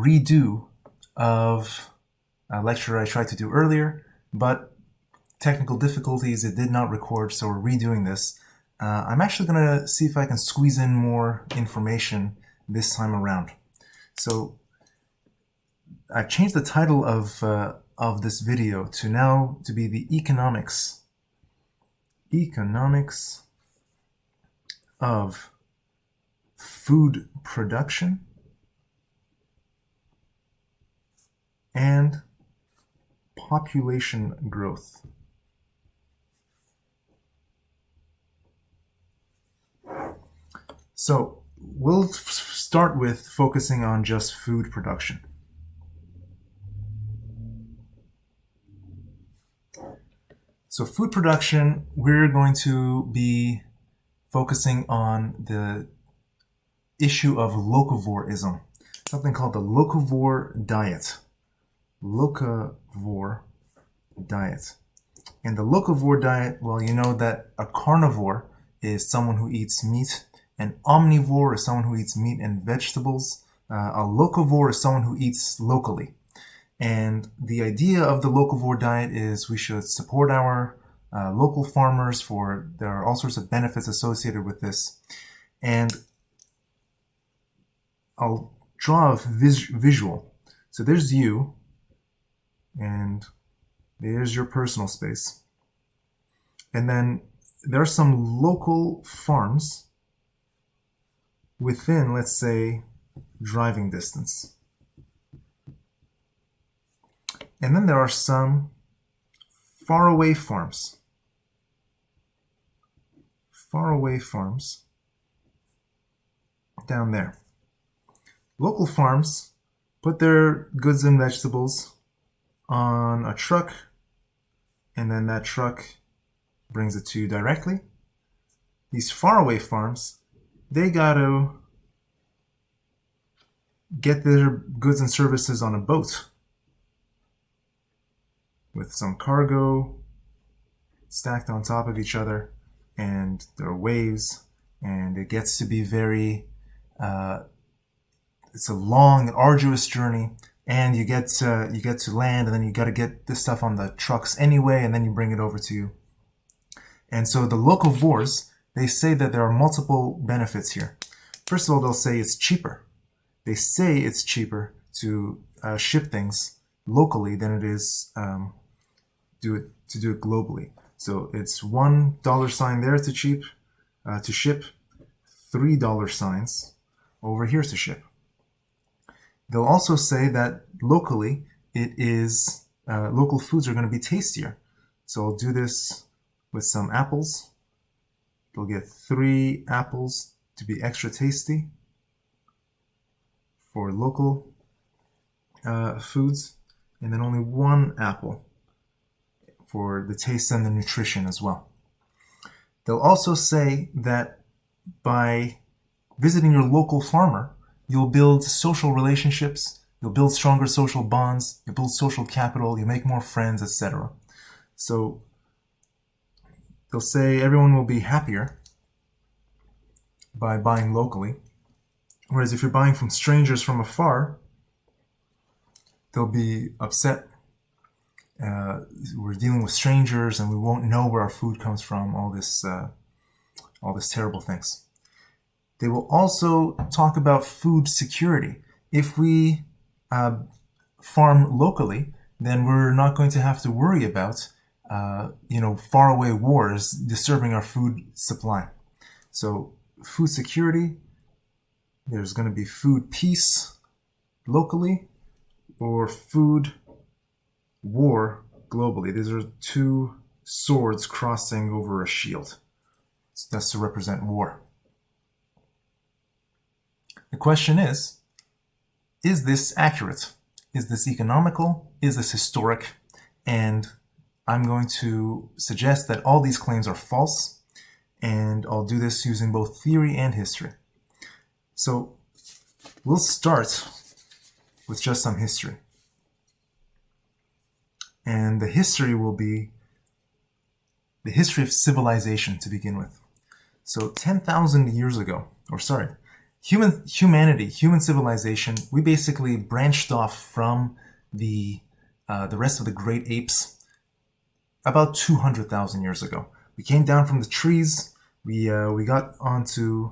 redo of a lecture I tried to do earlier, but technical difficulties, it did not record, so we're redoing this. I'm actually going to see if I can squeeze in more information this time around. So I've changed the title of this video to be the economics of food production and population growth. So we'll start with focusing on just food production. So food production, we're going to be focusing on the issue of locavorism, something called the locavore diet. Locavore diet. And the locavore diet, well, you know that a carnivore is someone who eats meat. An omnivore is someone who eats meat and vegetables. A locavore is someone who eats locally. And the idea of the locavore diet is we should support our local farmers, for there are all sorts of benefits associated with this. And I'll draw a visual. So there's you, and there's your personal space. And then there are some local farms within, let's say, driving distance. And then there are some faraway farms. Faraway farms down there. Local farms put their goods and vegetables on a truck, and then that truck brings it to you directly. These faraway farms, they gotta get their goods and services on a boat with some cargo stacked on top of each other, and there are waves, and it gets to be very, it's a long and arduous journey, and you get to land, and then you got to get this stuff on the trucks anyway, and then you bring it over to you. And so the locavores, they say that there are multiple benefits here. First of all, they'll say it's cheaper. They say it's cheaper to ship things locally than it is to do it globally. So it's $1 sign there to ship, $3 signs over here to ship. They'll also say that locally it is local foods are going to be tastier. So I'll do this with some apples. They'll get 3 apples to be extra tasty for local foods, and then only 1 apple for the taste and the nutrition as well. They'll also say that by visiting your local farmer, you'll build social relationships, you'll build stronger social bonds, you'll build social capital, you make more friends, etc. So they'll say everyone will be happier by buying locally. Whereas if you're buying from strangers from afar, they'll be upset. We're dealing with strangers and we won't know where our food comes from, all this terrible things. They will also talk about food security. If we farm locally, then we're not going to have to worry about faraway wars disturbing our food supply. So food security, there's going to be food peace locally, or food war globally. These are 2 swords crossing over a shield. So that's to represent war. The question is this accurate? Is this economical? Is this historic? And I'm going to suggest that all these claims are false, and I'll do this using both theory and history. So we'll start with just some history. And the history will be the history of civilization to begin with. So 10,000 years ago, human civilization, we basically branched off from the rest of the great apes about 200,000 years ago. We came down from the trees. We got onto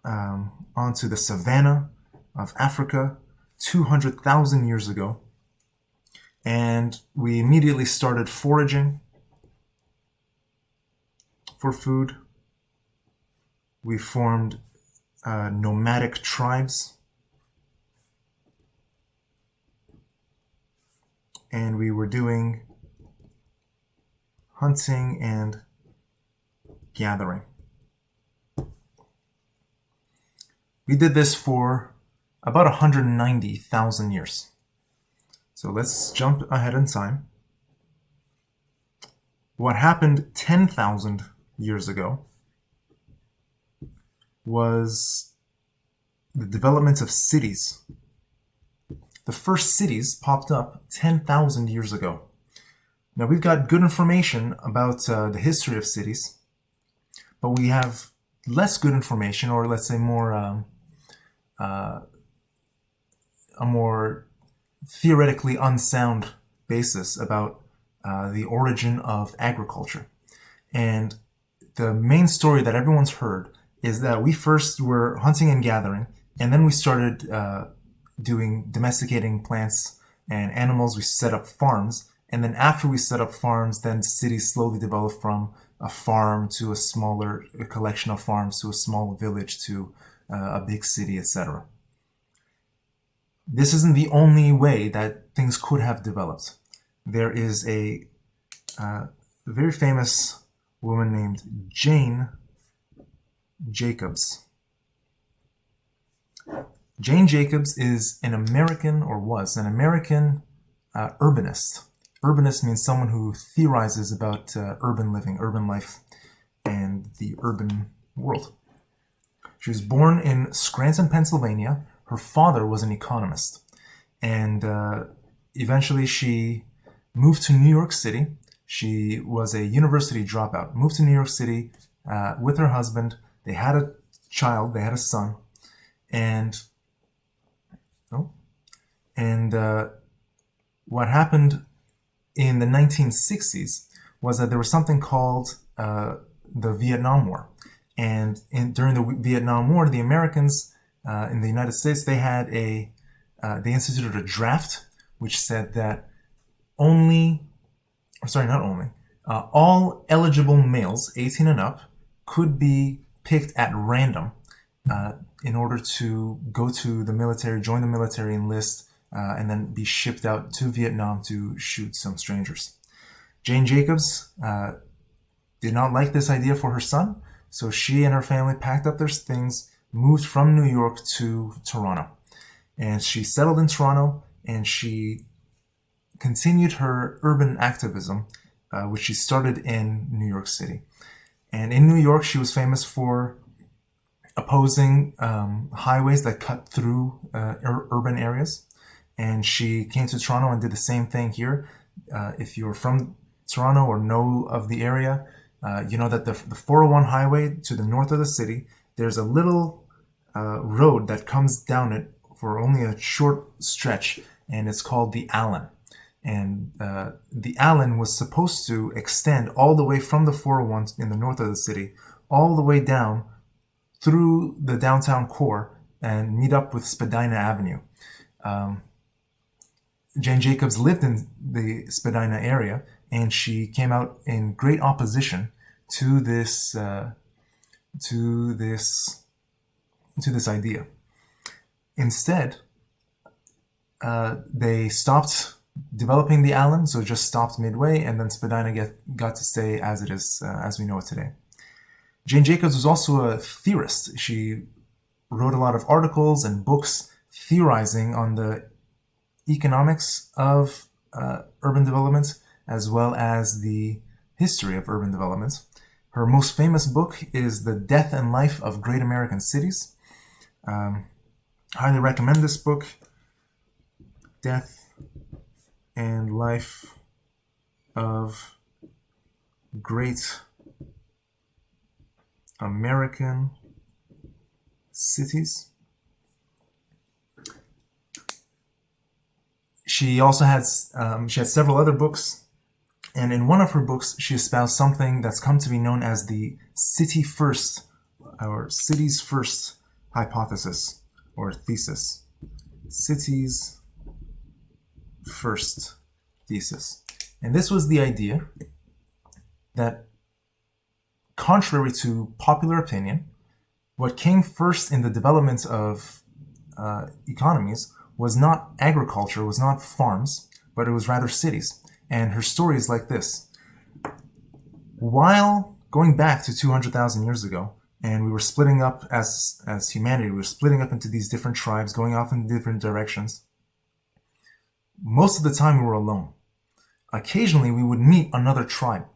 the savanna of Africa 200,000 years ago, and we immediately started foraging for food. We formed nomadic tribes, and we were doing hunting and gathering. We did this for about 190,000 years. So let's jump ahead in time. What happened 10,000 years ago was the development of cities. The first cities popped up 10,000 years ago. Now, we've got good information about the history of cities, but we have less good information, or let's say a more theoretically unsound basis about the origin of agriculture. And the main story that everyone's heard is that we first were hunting and gathering, and then we started doing domesticating plants and animals. We set up farms, and then after we set up farms, then cities slowly developed from a farm to a smaller collection of farms to a small village to a big city, etc. This isn't the only way that things could have developed. There is a very famous woman named Jane Jacobs. Jane Jacobs is an American, or was an American urbanist. Urbanist means someone who theorizes about urban living, urban life, and the urban world. She was born in Scranton, Pennsylvania. Her father was an economist, and eventually she moved to New York City. She was a university dropout, moved to New York City with her husband. They had a child, they had a son, and what happened in the 1960s was that there was something called the Vietnam War. And during the Vietnam War, the Americans in the United States, they instituted a draft which said that all eligible males 18 and up could be picked at random in order to go to the military, join the military, enlist, and then be shipped out to Vietnam to shoot some strangers. Jane Jacobs did not like this idea for her son, so she and her family packed up their things, moved from New York to Toronto. And she settled in Toronto, and she continued her urban activism, which she started in New York City. And in New York, she was famous for opposing highways that cut through urban areas. And she came to Toronto and did the same thing here. If you're from Toronto or know of the area, you know that the 401 highway to the north of the city, there's a little road that comes down it for only a short stretch, and it's called the Allen. And the Allen was supposed to extend all the way from the 401 in the north of the city, all the way down through the downtown core and meet up with Spadina Avenue. Jane Jacobs lived in the Spadina area, and she came out in great opposition to this idea. Instead, they stopped developing the Allen, so just stopped midway, and then Spadina got to stay as it is, as we know it today. Jane Jacobs was also a theorist. She wrote a lot of articles and books theorizing on the economics of urban development, as well as the history of urban development. Her most famous book is The Death and Life of Great American Cities. Highly recommend this book, Death and Life of Great American cities. She also had several other books, and in one of her books, she espoused something that's come to be known as the city first, or cities first hypothesis or thesis. Cities first thesis. And this was the idea that, contrary to popular opinion, what came first in the development of economies was not agriculture, was not farms, but it was rather cities. And her story is like this. While going back to 200,000 years ago, and we were splitting up as humanity, we were splitting up into these different tribes, going off in different directions, most of the time we were alone. Occasionally we would meet another tribe.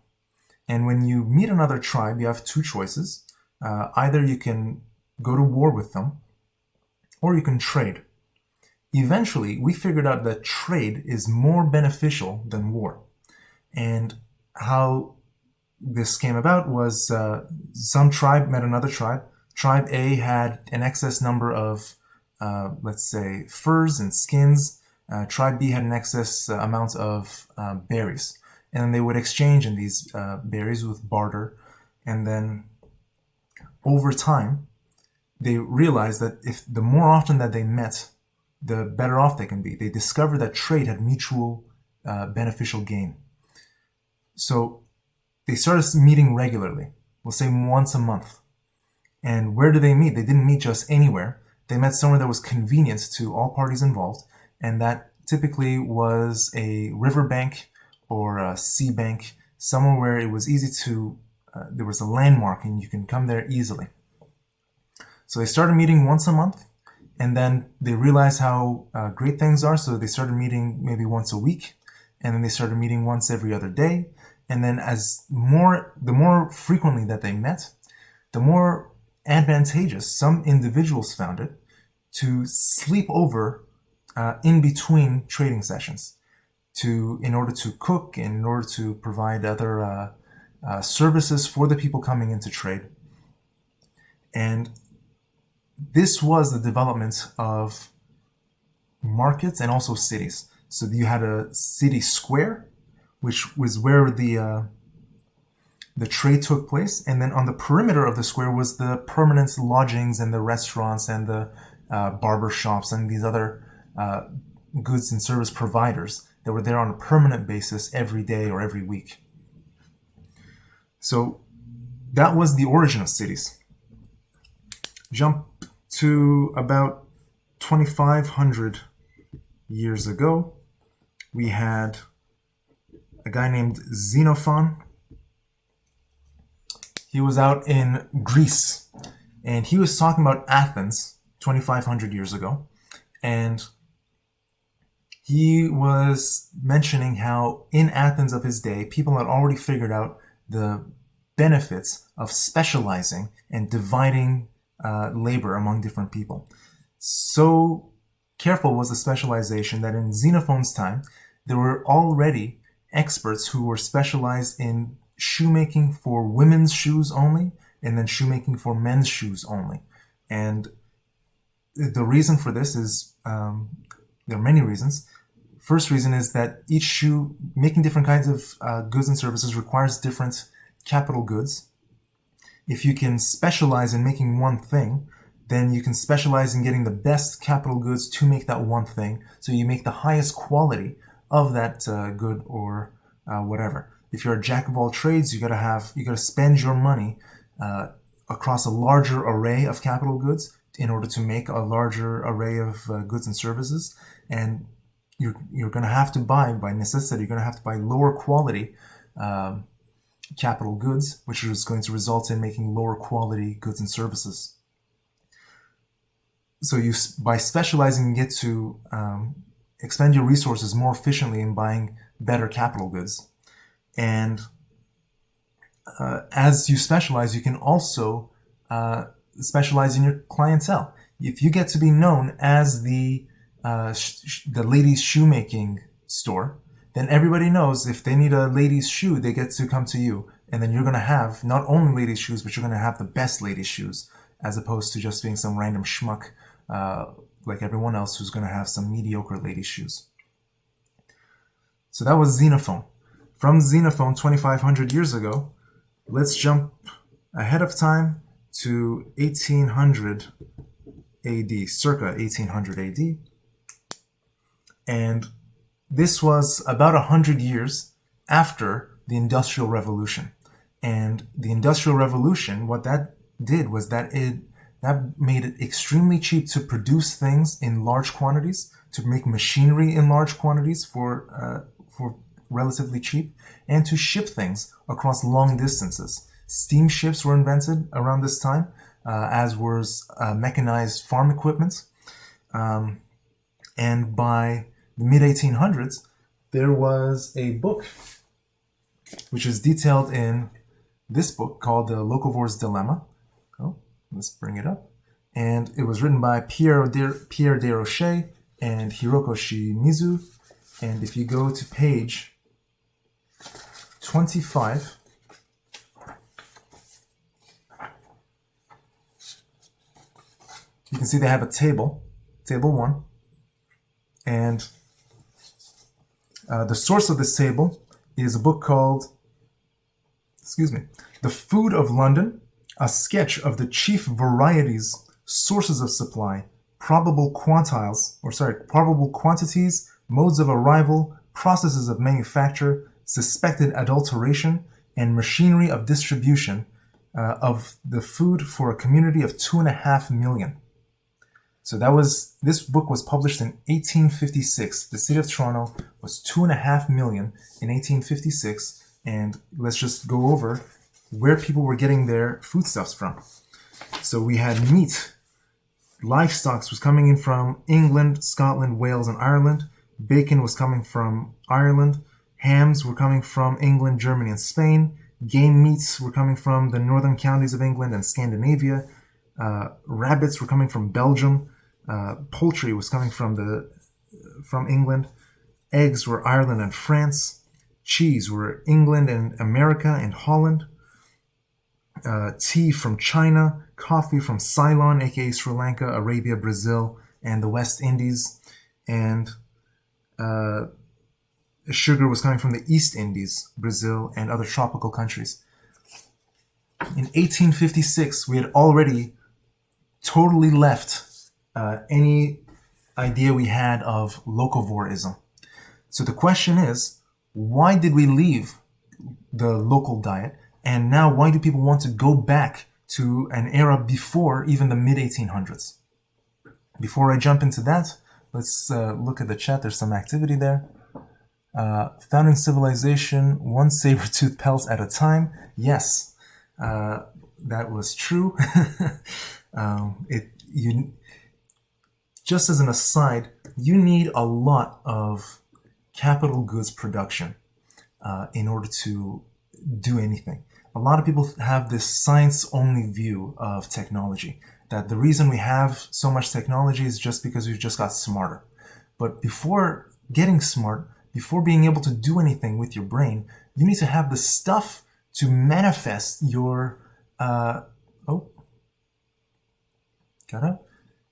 And when you meet another tribe, you have two choices. Either you can go to war with them, or you can trade. Eventually, we figured out that trade is more beneficial than war. And how this came about was some tribe met another tribe. Tribe A had an excess number of, let's say, furs and skins. Tribe B had an excess amount of berries. And then they would exchange in these berries with barter. And then over time, they realized that if the more often that they met, the better off they can be. They discovered that trade had mutual beneficial gain. So they started meeting regularly. We'll say once a month. And where do they meet? They didn't meet just anywhere. They met somewhere that was convenient to all parties involved. And that typically was a riverbank or a sea bank, somewhere where it was easy to, there was a landmark and you can come there easily. So they started meeting once a month, and then they realized how great things are, so they started meeting maybe once a week, and then they started meeting once every other day, and then the more frequently that they met, the more advantageous some individuals found it to sleep over in between trading sessions, in order to cook, and in order to provide other services for the people coming into trade. And this was the development of markets and also cities. So you had a city square, which was where the trade took place, and then on the perimeter of the square was the permanent lodgings and the restaurants and the barber shops and these other goods and service providers that were there on a permanent basis every day or every week. So that was the origin of cities. Jump to about 2,500 years ago, we had a guy named Xenophon. He was out in Greece, and he was talking about Athens 2,500 years ago, and he was mentioning how in Athens of his day, people had already figured out the benefits of specializing and dividing labor among different people. So careful was the specialization that in Xenophon's time, there were already experts who were specialized in shoemaking for women's shoes only, and then shoemaking for men's shoes only. And the reason for this is, there are many reasons. First reason is that each shoe, making different kinds of goods and services requires different capital goods. If you can specialize in making one thing, then you can specialize in getting the best capital goods to make that one thing. So you make the highest quality of that good or whatever. If you're a jack of all trades, you gotta spend your money across a larger array of capital goods in order to make a larger array of goods and services. And you're going to have to buy, by necessity, you're going to have to buy lower quality capital goods, which is going to result in making lower quality goods and services. So by specializing, you get to expend your resources more efficiently in buying better capital goods. And as you specialize, you can also specialize in your clientele. If you get to be known as the ladies' shoemaking store, then everybody knows if they need a ladies' shoe, they get to come to you. And then you're going to have not only ladies' shoes, but you're going to have the best ladies' shoes as opposed to just being some random schmuck like everyone else who's going to have some mediocre lady shoes. So that was Xenophon. From Xenophon 2,500 years ago, let's jump ahead of time to 1800 AD, circa 1800 AD. And this was about 100 years after the Industrial Revolution. And the Industrial Revolution, what that did was that made it extremely cheap to produce things in large quantities, to make machinery in large quantities for relatively cheap, and to ship things across long distances. Steamships were invented around this time, as was mechanized farm equipment. And by the mid-1800s, there was a book which is detailed in this book called The Locavore's Dilemma. Oh, let's bring it up. And it was written by Pierre Desrochers and Hiroko Shimizu. And if you go to page 25, you can see they have a table 1. And the source of this table is a book called, The Food of London, a sketch of the chief varieties, sources of supply, probable quantities, modes of arrival, processes of manufacture, suspected adulteration, and machinery of distribution of the food for a community of 2.5 million. So this book was published in 1856. The city of Toronto was 2.5 million in 1856. And let's just go over where people were getting their foodstuffs from. So we had meat. Livestock was coming in from England, Scotland, Wales, and Ireland. Bacon was coming from Ireland. Hams were coming from England, Germany, and Spain. Game meats were coming from the northern counties of England and Scandinavia. Rabbits were coming from Belgium. Poultry was coming from England. Eggs were Ireland and France. Cheese were England and America and Holland. Tea from China. Coffee from Ceylon, aka Sri Lanka, Arabia, Brazil, and the West Indies. And sugar was coming from the East Indies, Brazil, and other tropical countries. In 1856, we had already totally left any idea we had of locavorism. So the question is, why did we leave the local diet? And now why do people want to go back to an era before even the mid-1800s? Before I jump into that, let's look at the chat. There's some activity there. Founding civilization, one saber-tooth pelt at a time. Yes, that was true. Just as an aside, you need a lot of capital goods production in order to do anything. A lot of people have this science-only view of technology, that the reason we have so much technology is just because we've just got smarter. But before getting smart, before being able to do anything with your brain, you need to have the stuff to manifest your...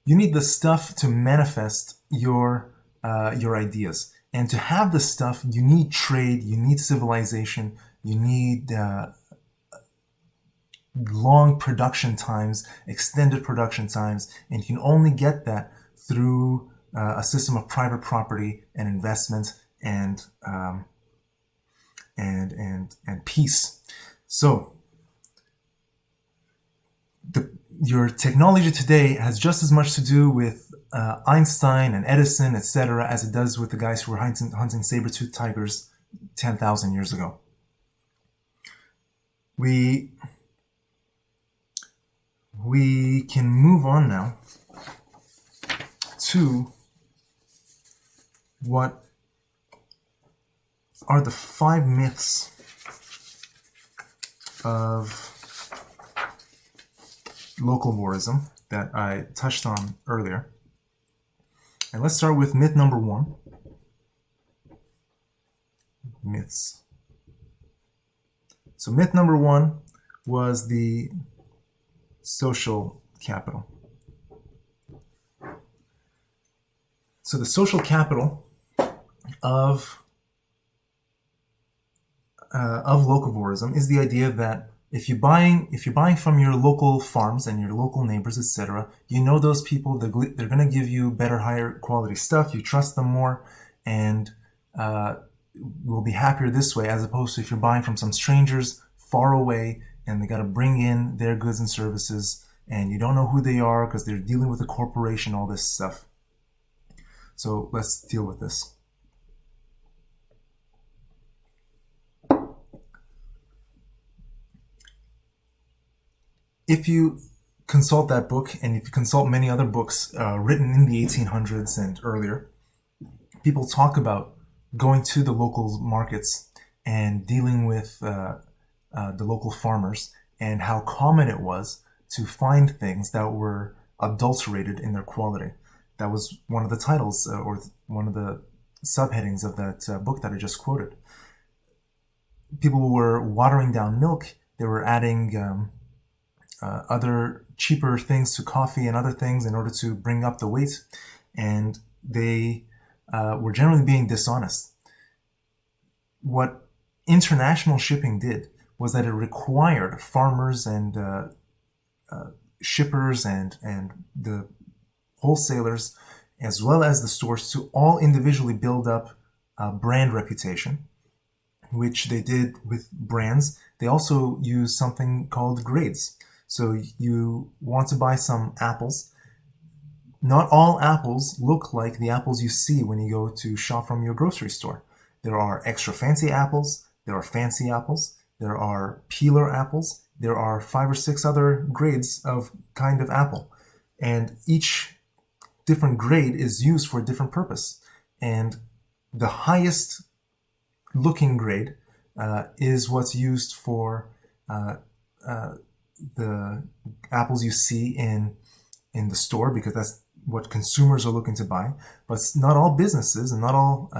You need the stuff to manifest your ideas. And to have the stuff, you need trade, you need civilization, you need long production times, extended production times, and you can only get that through a system of private property and investment and peace. So your technology today has just as much to do with Einstein and Edison, etc., as it does with the guys who were hunting saber-toothed tigers 10,000 years ago. We can move on now to what are the 5 myths of locavorism that I touched on earlier. And let's start with myth number 1. Myths. So myth number 1 was the social capital. So the social capital of locavorism is the idea that if you're buying from your local farms and your local neighbors, etc., you know those people, they're going to give you better, higher quality stuff. You trust them more, and will be happier this way, as opposed to if you're buying from some strangers far away and they got to bring in their goods and services, and you don't know who they are because they're dealing with a corporation, all this stuff. So let's deal with this. If you consult that book, and if you consult many other books written in the 1800s and earlier, people talk about going to the local markets and dealing with the local farmers, and how common it was to find things that were adulterated in their quality. That was one of the titles or one of the subheadings of that book that I just quoted. People were watering down milk. They were adding other cheaper things to coffee and other things in order to bring up the weight, and they were generally being dishonest. What international shipping did was that it required farmers and shippers and the wholesalers, as well as the stores, to all individually build up a brand reputation, which they did with brands. They also used something called grades. So you want to buy some apples. Not all apples look like the apples you see when you go to shop from your grocery store. There are extra fancy apples, there are fancy apples, there are peeler apples, there are 5 or 6 other grades of kind of apple. And each different grade is used for a different purpose. And the highest looking grade is what's used for the apples you see in the store, because that's what consumers are looking to buy. But not all businesses and not all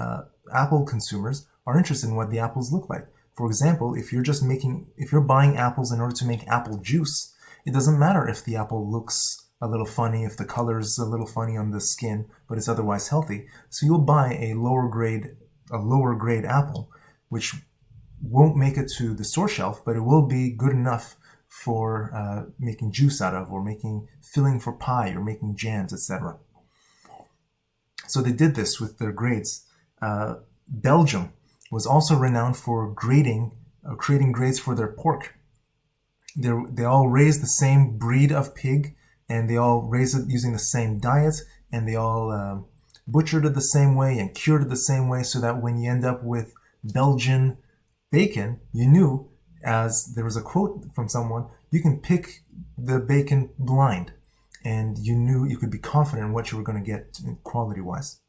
apple consumers are interested in what the apples look like. For example, if you're buying apples in order to make apple juice, it doesn't matter if the apple looks a little funny, if the color's a little funny on the skin, but it's otherwise healthy. So you'll buy a lower grade apple, which won't make it to the store shelf, but it will be good enough for making juice out of, or making filling for pie, or making jams, etc. So they did this with their grades. Belgium was also renowned for creating grades for their pork. They all raised the same breed of pig, and they all raised it using the same diet, and they all butchered it the same way and cured it the same way, so that when you end up with Belgian bacon, you knew, as there was a quote from someone, you can pick the bacon blind, and you knew you could be confident in what you were going to get quality-wise.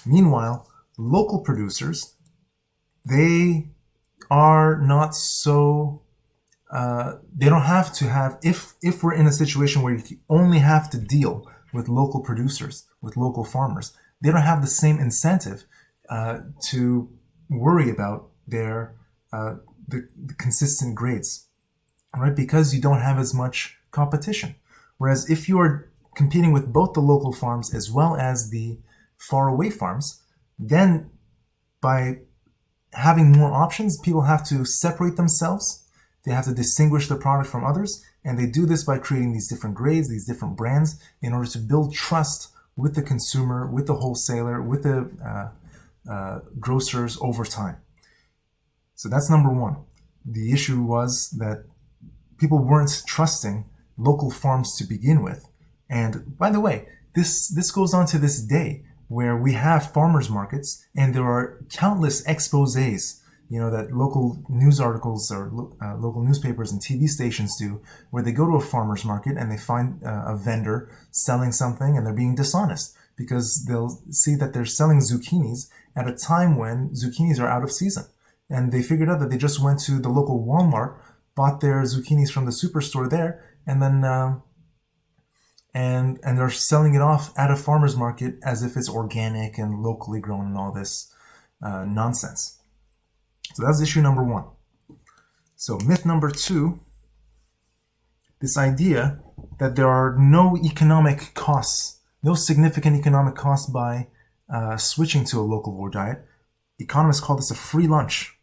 Meanwhile, local producers, they are not so, they don't have to have, if we're in a situation where you only have to deal with local producers, with local farmers, they don't have the same incentive to worry about their the consistent grades, right? Because you don't have as much competition. Whereas if you are competing with both the local farms as well as the faraway farms, then by having more options, people have to separate themselves. They have to distinguish their product from others, and they do this by creating these different grades, these different brands, in order to build trust with the consumer, with the wholesaler, with the grocers over time. So that's number one. The issue was that people weren't trusting local farms to begin with. And by the way, this goes on to this day, where we have farmers markets, and there are countless exposés, that local news articles or local newspapers and TV stations do, where they go to a farmer's market and they find a vendor selling something, and they're being dishonest because they'll see that they're selling zucchinis at a time when zucchinis are out of season. And they figured out that they just went to the local Walmart, bought their zucchinis from the superstore there, and then and they're selling it off at a farmer's market as if it's organic and locally grown and all this nonsense. So that's issue number one. So myth number two this idea that there are no economic costs, no significant economic costs by switching to a locavore diet. Economists call this a free lunch.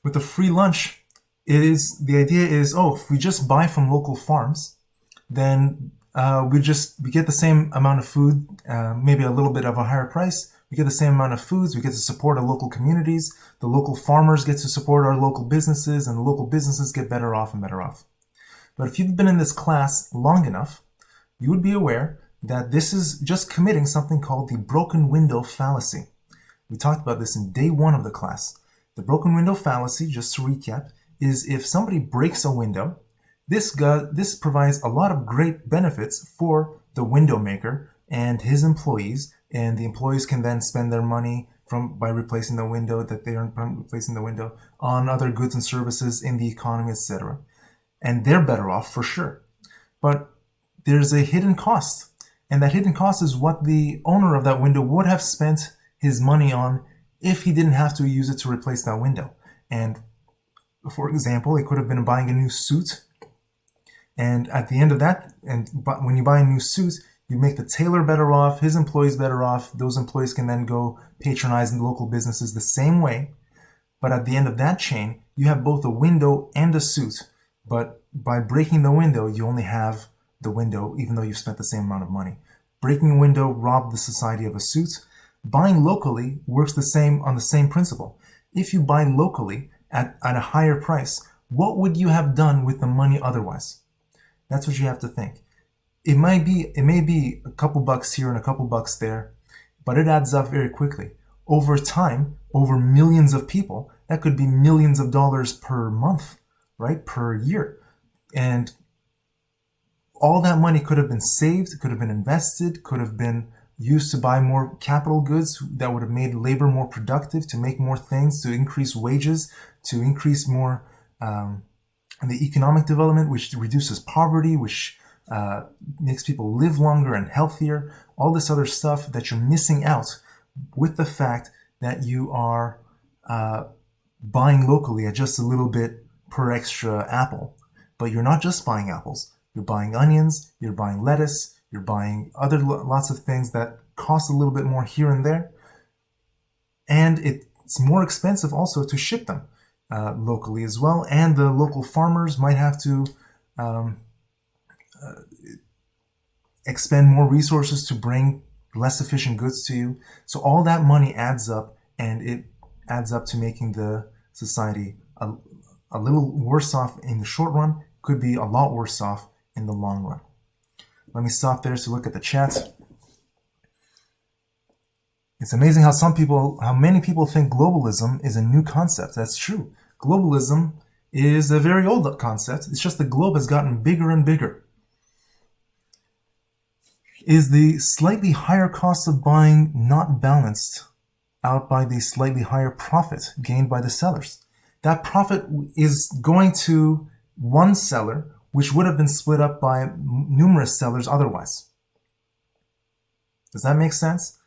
With a free lunch, the idea is, if we just buy from local farms, then we get the same amount of food, maybe a little bit of a higher price. We get the same amount of foods. We get to support our local communities. The local farmers get to support our local businesses, and the local businesses get better off and better off. But if you've been in this class long enough, you would be aware that this is just committing something called the broken window fallacy. We talked about this in day 1 of the class. The broken window fallacy, just to recap, is if somebody breaks a window, this provides a lot of great benefits for the window maker and his employees, and the employees can then spend their money by replacing the window that they earn from replacing the window on other goods and services in the economy, etc. And they're better off for sure. But there's a hidden cost, and that hidden cost is what the owner of that window would have spent his money on if he didn't have to use it to replace that window. And for example, it could have been buying a new suit. And at the end of that, when you buy a new suit, you make the tailor better off, his employees better off. Those employees can then go patronize local businesses the same way. But at the end of that chain, you have both a window and a suit. But by breaking the window, you only have the window, even though you've spent the same amount of money. Breaking a window robbed the society of a suit. Buying locally works on the same principle. If you buy locally at a higher price, what would you have done with the money otherwise? That's what you have to think. It may be a couple bucks here and a couple bucks there, but it adds up very quickly. Over time, over millions of people, that could be millions of dollars per month, right? Per year. And all that money could have been saved, could have been invested, could have been used to buy more capital goods that would have made labor more productive, to make more things, to increase wages, to increase more the economic development, which reduces poverty, which makes people live longer and healthier. All this other stuff that you're missing out with the fact that you are buying locally at just a little bit per extra apple. But you're not just buying apples. You're buying onions, you're buying lettuce, you're buying lots of things that cost a little bit more here and there. And it's more expensive also to ship them locally as well. And the local farmers might have to expend more resources to bring less efficient goods to you. So all that money adds up, and it adds up to making the society a little worse off in the short run, could be a lot worse off in the long run. Let me stop there to look at the chat. It's amazing how many people think globalism is a new concept. That's true. Globalism is a very old concept. It's just the globe has gotten bigger and bigger. Is the slightly higher cost of buying not balanced out by the slightly higher profit gained by the sellers? That profit is going to one seller, which would have been split up by numerous sellers otherwise. Does that make sense?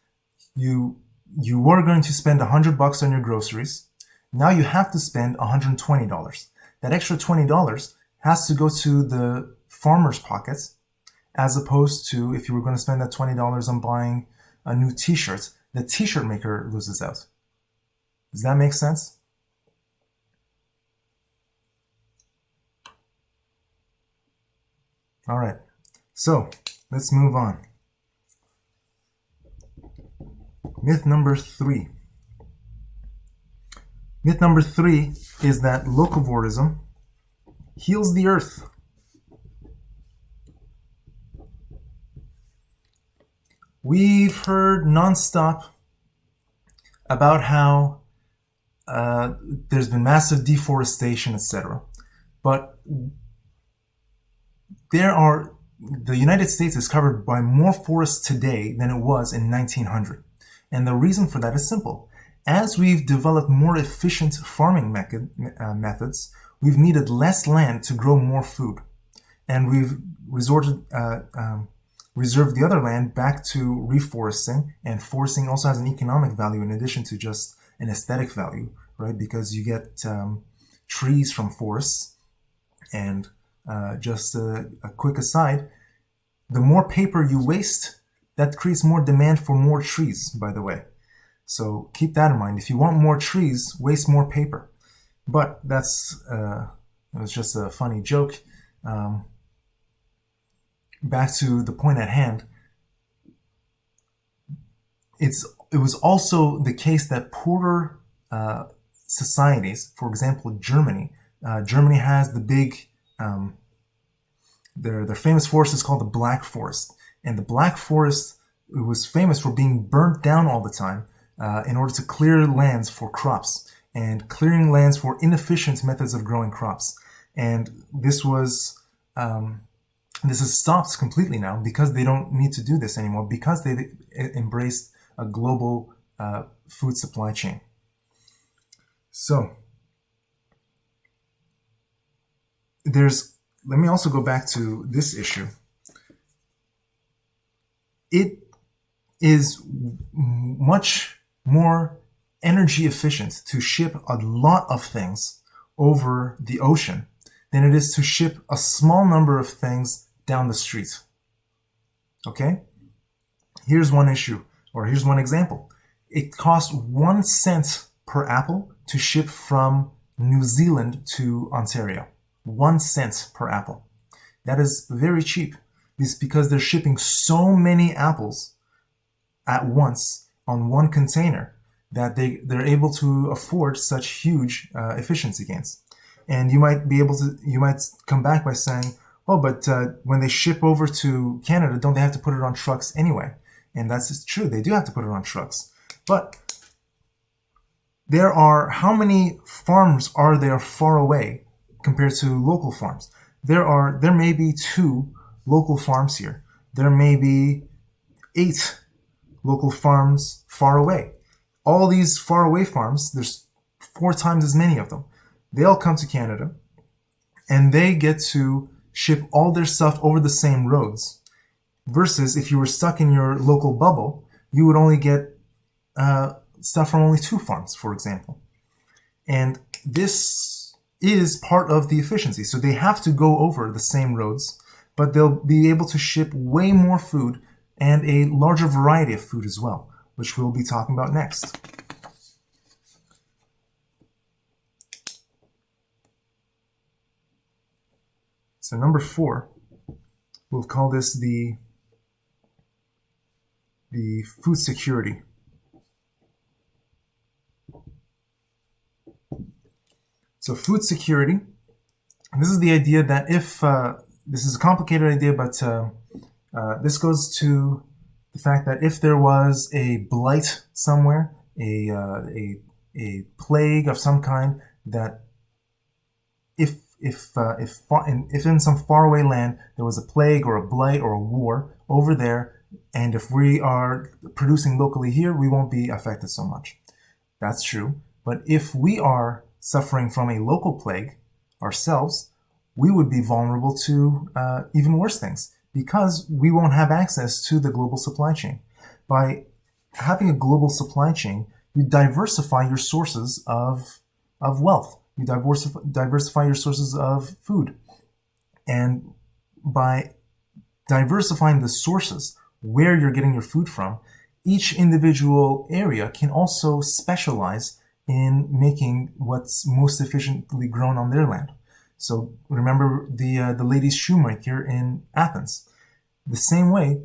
You were going to spend $100 on your groceries. Now you have to spend $120. That extra $20 has to go to the farmer's pockets, as opposed to if you were going to spend that $20 on buying a new t-shirt, the t-shirt maker loses out. Does that make sense? All right, so let's move on. Myth number 3. Myth number 3 is that locavorism heals the earth. We've heard nonstop about how there's been massive deforestation, etc. But the United States is covered by more forests today than it was in 1900. And the reason for that is simple. As we've developed more efficient farming methods, we've needed less land to grow more food. And we've resorted reserve the other land back to reforesting, and foresting also has an economic value in addition to just an aesthetic value, right? Because you get trees from forests. And just a quick aside, the more paper you waste, that creates more demand for more trees, by the way. So keep that in mind. If you want more trees, waste more paper. But that's it was just a funny joke. Back to the point at hand. It was also the case that poorer societies, for example, Germany. Germany has the big, their famous forest is called the Black Forest. And the Black Forest, it was famous for being burnt down all the time in order to clear lands for crops and clearing lands for inefficient methods of growing crops. And this has stopped completely now because they don't need to do this anymore, because they embraced a global food supply chain. So let me also go back to this issue. It is much more energy efficient to ship a lot of things over the ocean than it is to ship a small number of things down the street. Okay? Here's one issue, or here's one example. It costs 1 cent per apple to ship from New Zealand to Ontario. 1 cent per apple. That is very cheap. It's because they're shipping so many apples at once on one container that they're able to afford such huge efficiency gains. And you might come back by saying, oh, but when they ship over to Canada, don't they have to put it on trucks anyway? And that's true. They do have to put it on trucks. But how many farms are there far away compared to local farms? There may be 2 local farms here. There may be 8 local farms far away. All these far away farms, there's 4 times as many of them. They all come to Canada and they get to ship all their stuff over the same roads. Versus if you were stuck in your local bubble, you would only get stuff from only 2 farms, for example. And this is part of the efficiency. So they have to go over the same roads, but they'll be able to ship way more food and a larger variety of food as well, which we'll be talking about next. So number 4, we'll call this the food security. So food security, this is the idea that this is a complicated idea, but this goes to the fact that if there was a blight somewhere, a plague of some kind, that if in some faraway land there was a plague or a blight or a war over there, and if we are producing locally here, we won't be affected so much. That's true. But if we are suffering from a local plague ourselves, we would be vulnerable to even worse things because we won't have access to the global supply chain. By having a global supply chain, you diversify your sources of wealth. You diversify your sources of food. And by diversifying the sources where you're getting your food from, each individual area can also specialize in making what's most efficiently grown on their land. So remember the ladies' shoemaker in Athens. The same way,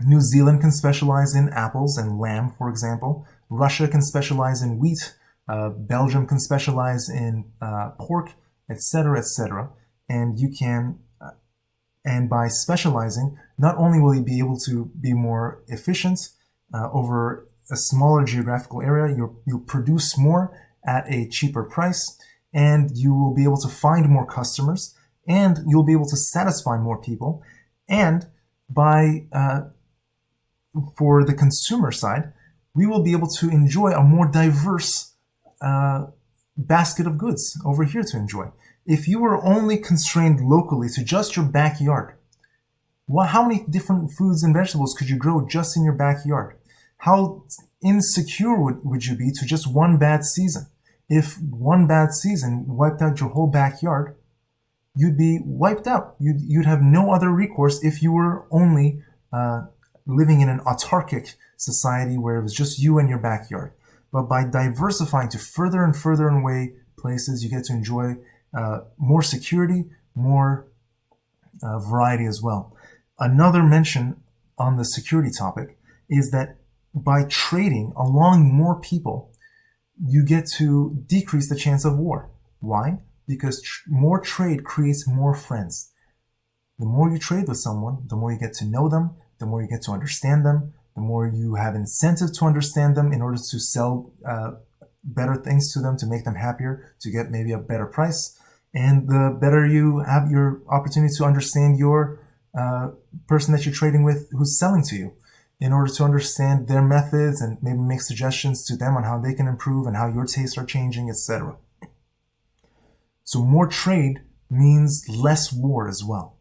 New Zealand can specialize in apples and lamb, for example. Russia can specialize in wheat. Belgium can specialize in pork, etc., etc. And you can, and by specializing, not only will you be able to be more efficient over a smaller geographical area, you'll produce more at a cheaper price, and you will be able to find more customers, and you'll be able to satisfy more people. And by for the consumer side, we will be able to enjoy a more diverse basket of goods over here to enjoy. If you were only constrained locally to just your backyard, How many different foods and vegetables could you grow just in your backyard? How insecure would you be to just one bad season? If one bad season wiped out your whole backyard, you'd be wiped out. You'd have no other recourse if you were only living in an autarkic society where it was just you and your backyard. But by diversifying to further and further away places, you get to enjoy more security, more variety as well. Another mention on the security topic is that by trading along more people, you get to decrease the chance of war. Why? Because more trade creates more friends. The more you trade with someone, the more you get to know them, the more you get to understand them, the more you have incentive to understand them in order to sell better things to them, to make them happier, to get maybe a better price. And the better you have your opportunity to understand your person that you're trading with who's selling to you, in order to understand their methods and maybe make suggestions to them on how they can improve and how your tastes are changing, etc. So more trade means less war as well.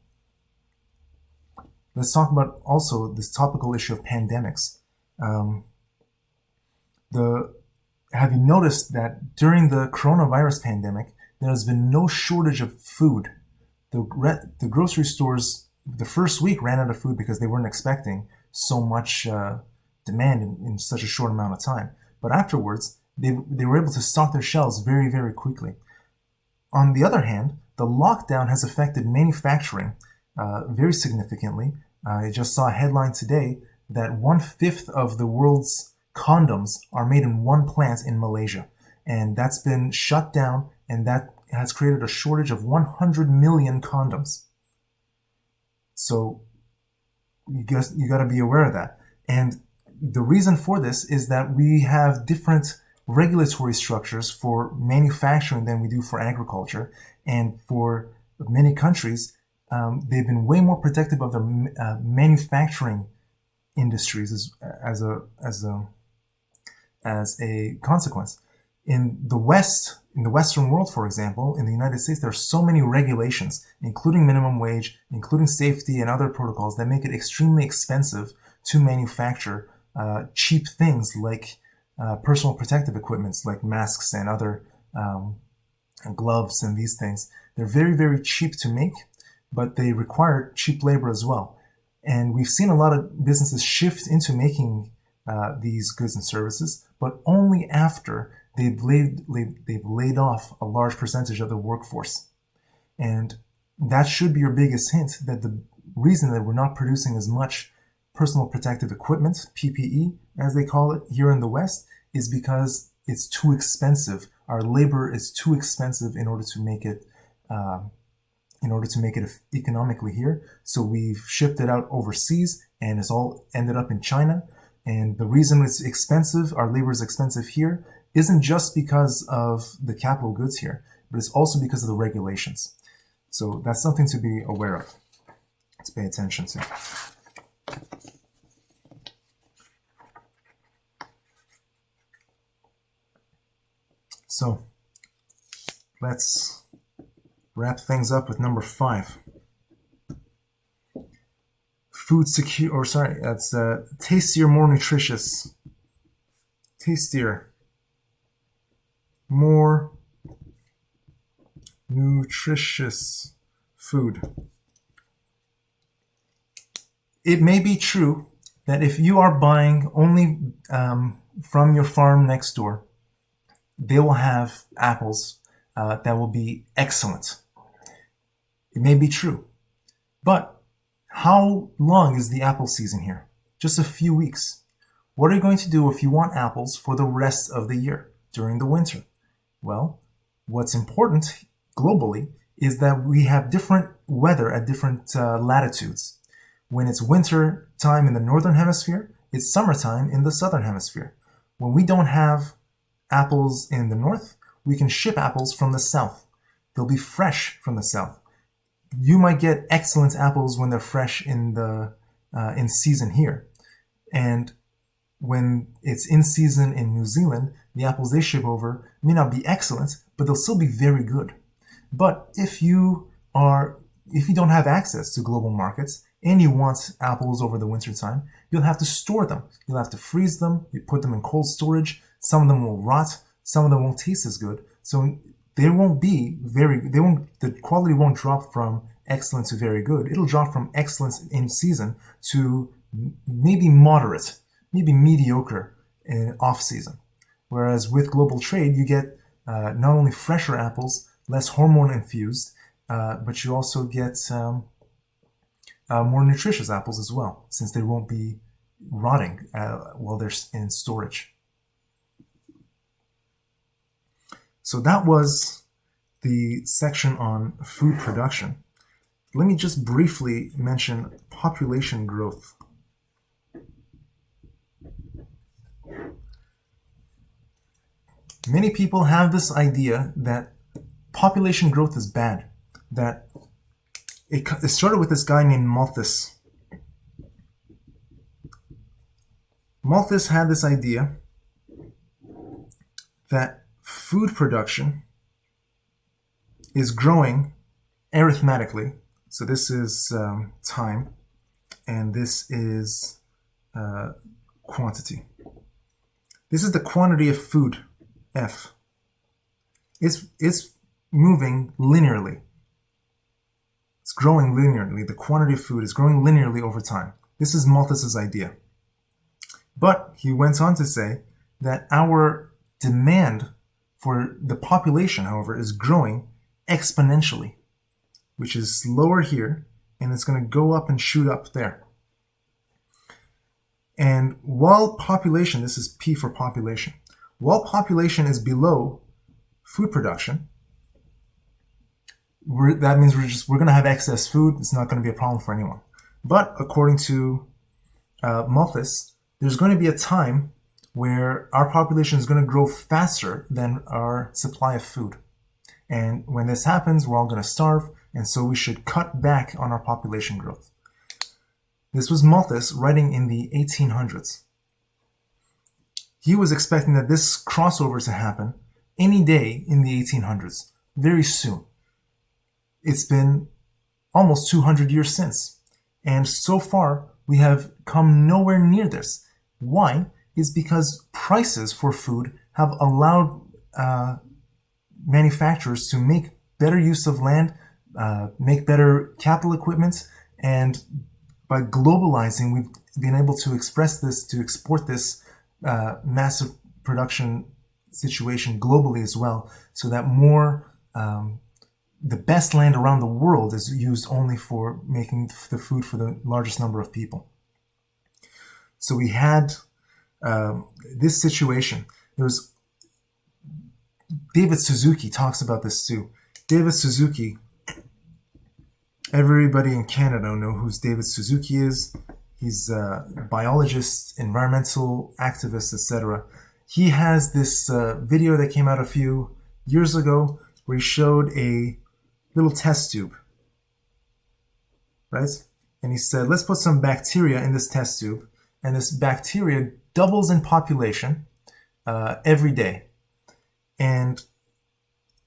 Let's talk about also this topical issue of pandemics. Have you noticed that during the coronavirus pandemic, there has been no shortage of food? The grocery stores, the first week, ran out of food because they weren't expecting so much demand in such a short amount of time. But afterwards, they were able to stock their shelves very, very quickly. On the other hand, the lockdown has affected manufacturing very significantly. I just saw a headline today that 1/5 of the world's condoms are made in one plant in Malaysia. And that's been shut down, and that has created a shortage of 100 million condoms. So you got to be aware of that. And the reason for this is that we have different regulatory structures for manufacturing than we do for agriculture. And for many countries, they've been way more protective of their manufacturing industries as a consequence. In the West, in the Western world, for example, in the United States, there are so many regulations, including minimum wage, including safety and other protocols, that make it extremely expensive to manufacture cheap things like personal protective equipments, like masks and other gloves and these things. They're very, very cheap to make, but they require cheap labor as well. And we've seen a lot of businesses shift into making these goods and services, but only after they've laid off a large percentage of the workforce. And that should be your biggest hint that the reason that we're not producing as much personal protective equipment, PPE, as they call it here in the West, is because it's too expensive. Our labor is too expensive in order to make it economically here. So we've shipped it out overseas, and it's all ended up in China. And the reason it's expensive, our labor is expensive here, isn't just because of the capital goods here, but it's also because of the regulations. So that's something to be aware of, to pay attention to. So let's wrap things up with number 5. That's tastier, more nutritious. Tastier, more nutritious food. It may be true that if you are buying only from your farm next door, they will have apples that will be excellent. It may be true. But how long is the apple season here? Just a few weeks. What are you going to do if you want apples for the rest of the year during the winter? Well, what's important globally is that we have different weather at different latitudes. When it's winter time in the northern hemisphere, it's summertime in the southern hemisphere. When we don't have apples in the north, we can ship apples from the south. They'll be fresh from the south. You might get excellent apples when they're fresh in season here. And when it's in season in New Zealand, the apples they ship over may not be excellent, but they'll still be very good. But if you don't have access to global markets and you want apples over the winter time, you'll have to store them. You'll have to freeze them. You put them in cold storage. Some of them will rot. Some of them won't taste as good. So they won't be the quality won't drop from excellent to very good. It'll drop from excellent in season to maybe moderate, maybe mediocre in off season. Whereas with global trade, you get not only fresher apples, less hormone infused, but you also get more nutritious apples as well, since they won't be rotting while they're in storage. So that was the section on food production. Let me just briefly mention population growth. Many people have this idea that population growth is bad, that it started with this guy named Malthus. Malthus had this idea that food production is growing arithmetically. So this is time, and this is quantity. This is the quantity of food, F. It's moving linearly. It's growing linearly. The quantity of food is growing linearly over time. This is Malthus's idea. But he went on to say that our demand for the population, however, is growing exponentially, which is lower here, and it's going to go up and shoot up there. And while population, this is P for population, while population is below food production, that means we're going to have excess food. It's not going to be a problem for anyone. But according to Malthus, there's going to be a time where our population is going to grow faster than our supply of food. And when this happens, we're all going to starve, and so we should cut back on our population growth. This was Malthus writing in the 1800s. He was expecting that this crossover to happen any day in the 1800s, very soon. It's been almost 200 years since, and so far we have come nowhere near this. Why? It's because prices for food have allowed manufacturers to make better use of land, make better capital equipment, and by globalizing, we've been able to export this massive production situation globally as well, so that more the best land around the world is used only for making the food for the largest number of people. So we had this situation. There's David Suzuki talks about this too. David Suzuki, everybody in Canada know who David Suzuki is. He's a biologist, environmental activist, etc. He has this video that came out a few years ago where he showed a little test tube, right? And he said, let's put some bacteria in this test tube, and this bacteria doubles in population every day. And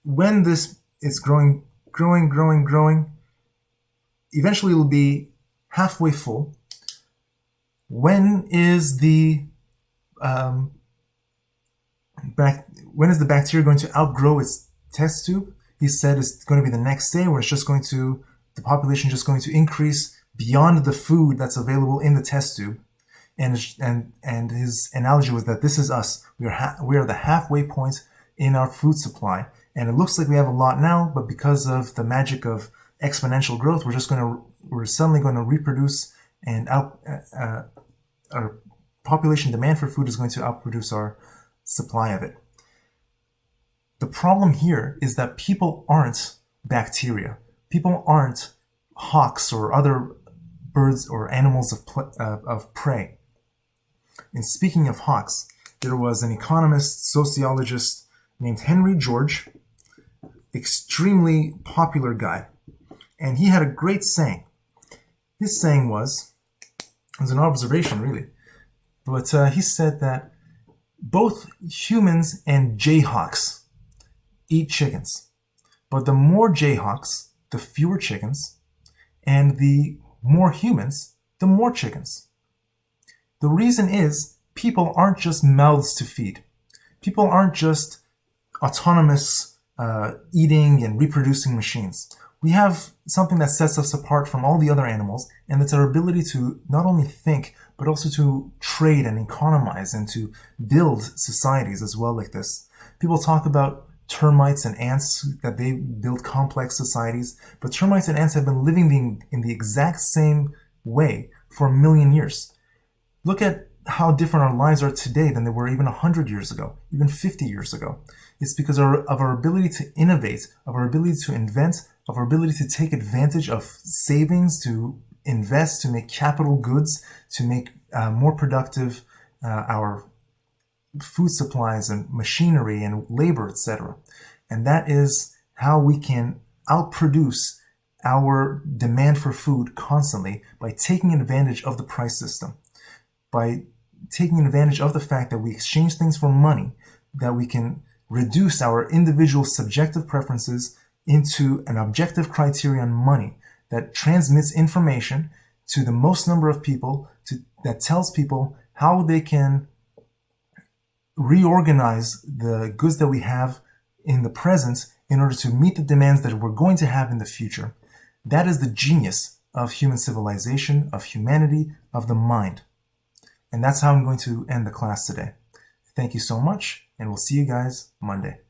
when this is growing, eventually it'll be halfway full. When is the bacteria going to outgrow its test tube? He said it's going to be the next day, where the population is just going to increase beyond the food that's available in the test tube. And his analogy was that this is us. We are the halfway point in our food supply, and it looks like we have a lot now, but because of the magic of exponential growth, we're suddenly going to reproduce, and our population demand for food is going to outproduce our supply of it. The problem here is that people aren't bacteria. People aren't hawks or other birds or animals of prey. And speaking of hawks, there was an economist, sociologist named Henry George, extremely popular guy. And he had a great saying. His saying was an observation, really. But he said that both humans and jayhawks eat chickens. But the more jayhawks, the fewer chickens. And the more humans, the more chickens. The reason is people aren't just mouths to feed. People aren't just autonomous eating and reproducing machines. We have something that sets us apart from all the other animals, and it's our ability to not only think, but also to trade and economize and to build societies as well like this. People talk about termites and ants, that they build complex societies, but termites and ants have been living in the exact same way for 1,000,000 years. Look at how different our lives are today than they were even 100 years ago, even 50 years ago. It's because of our ability to innovate, of our ability to invent, of our ability to take advantage of savings, to invest, to make capital goods, to make more productive our food supplies and machinery and labor, etc. And that is how we can outproduce our demand for food constantly, by taking advantage of the price system, by taking advantage of the fact that we exchange things for money, that we can reduce our individual subjective preferences into an objective criterion, money, that transmits information to the most number of people, that tells people how they can reorganize the goods that we have in the present in order to meet the demands that we're going to have in the future. That is the genius of human civilization, of humanity, of the mind. And that's how I'm going to end the class today. Thank you so much, and we'll see you guys Monday.